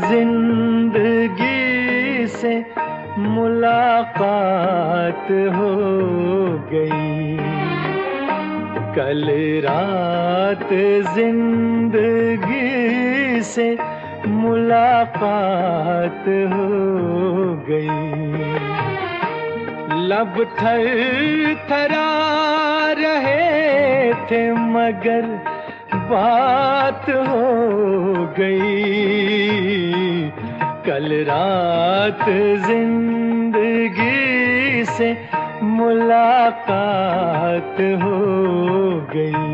जिंदगी से मुलाकात हो गई। कल रात जिंदगी से मुलाकात हो गई। लब थर थरा रहे थे मगर बात हो गई। कल रात जिंदगी से मुलाकात हो गई।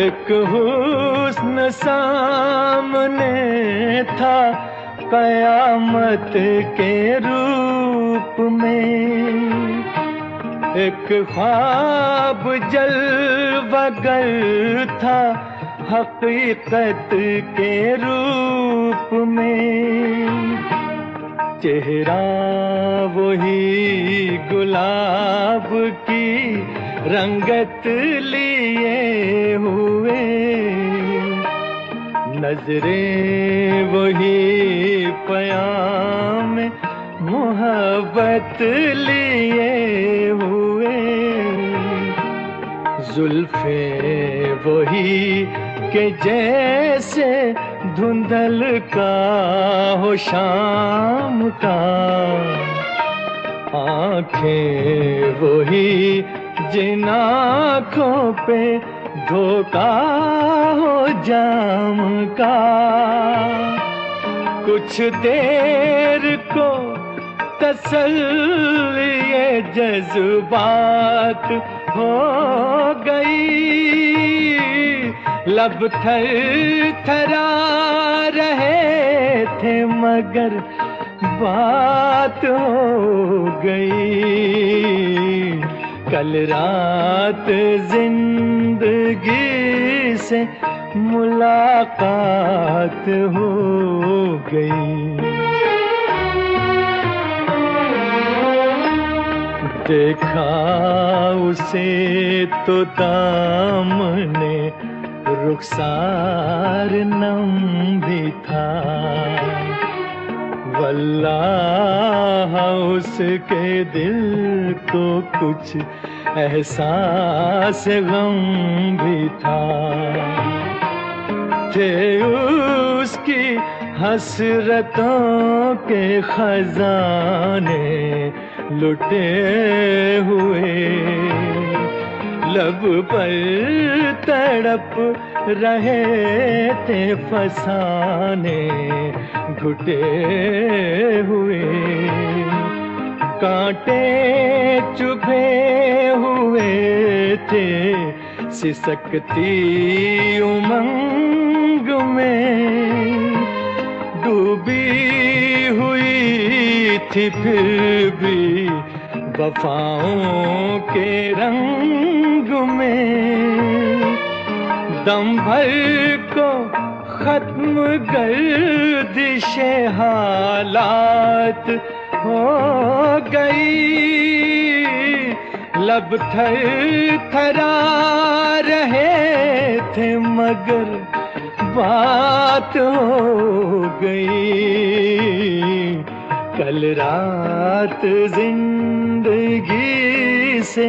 एक हुस्न सामने था कयामत के रूप में। एक ख्वाब जलवगर था हकीकत के रूप में। चेहरा वही गुलाब की रंगत लिए हुए। नजरें वही पयाम मोहब्बत लिए हुए। जुल्फे वही के जैसे धुंधल का हो शाम का। आंखें वही जिन आँखों पे धोखा हो जाम का। कुछ देर को तसल्ली ये जज्बात हो गई। लब थर थरा रहे थे मगर बात हो गई। कल रात जिंदगी से मुलाकात हो गई। देखा उसे तो दामने रुखसार नम भी था। वल्लाह उसके दिल को कुछ एहसास गम भी था। थे उसकी हसरतों के खजाने लुटे हुए। लब पर तड़प रहे थे फसाने घुटे हुए। कांटे चुभे हुए थे सिसकती उमंग में। डूबी हुई थी फिर भी वफाओं के रंग में। दम भर को खत्म गर्दिशे हालात हो गई। लब थर थरा रहे थे मगर बात हो गई। कल रात जिंदगी से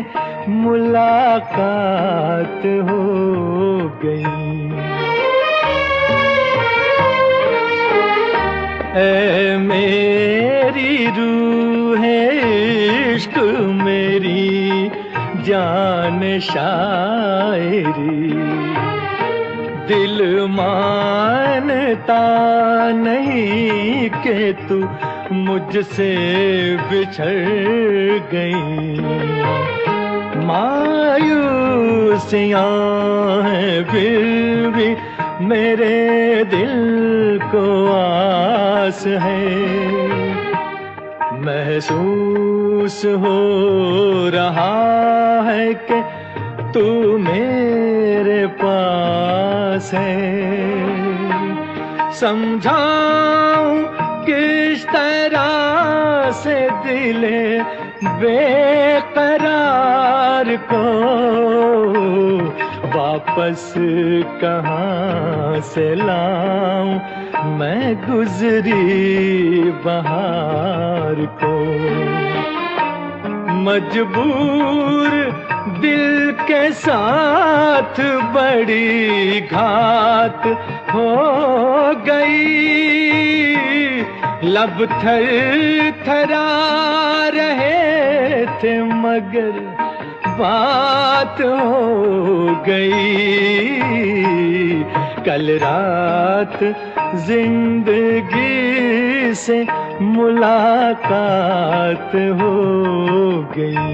मुलाकात हो गई। ऐ मेरी रूह इश्क मेरी जान शायरी। दिल मानता नहीं कि तू मुझसे बिछड़ गई। मायूसियाँ हैं फिर भी मेरे दिल को आस है। महसूस हो रहा है कि तू मेरे पास है। समझाऊं किस तरह से दिले बेकरार को वापस कहाँ से लाऊं मैं गुजरी बहार को। मजबूर दिल के साथ बड़ी घात हो गई, लब थर थरा रहे थे मगर बात हो गई। कल रात जिंदगी से मुलाकात हो गई।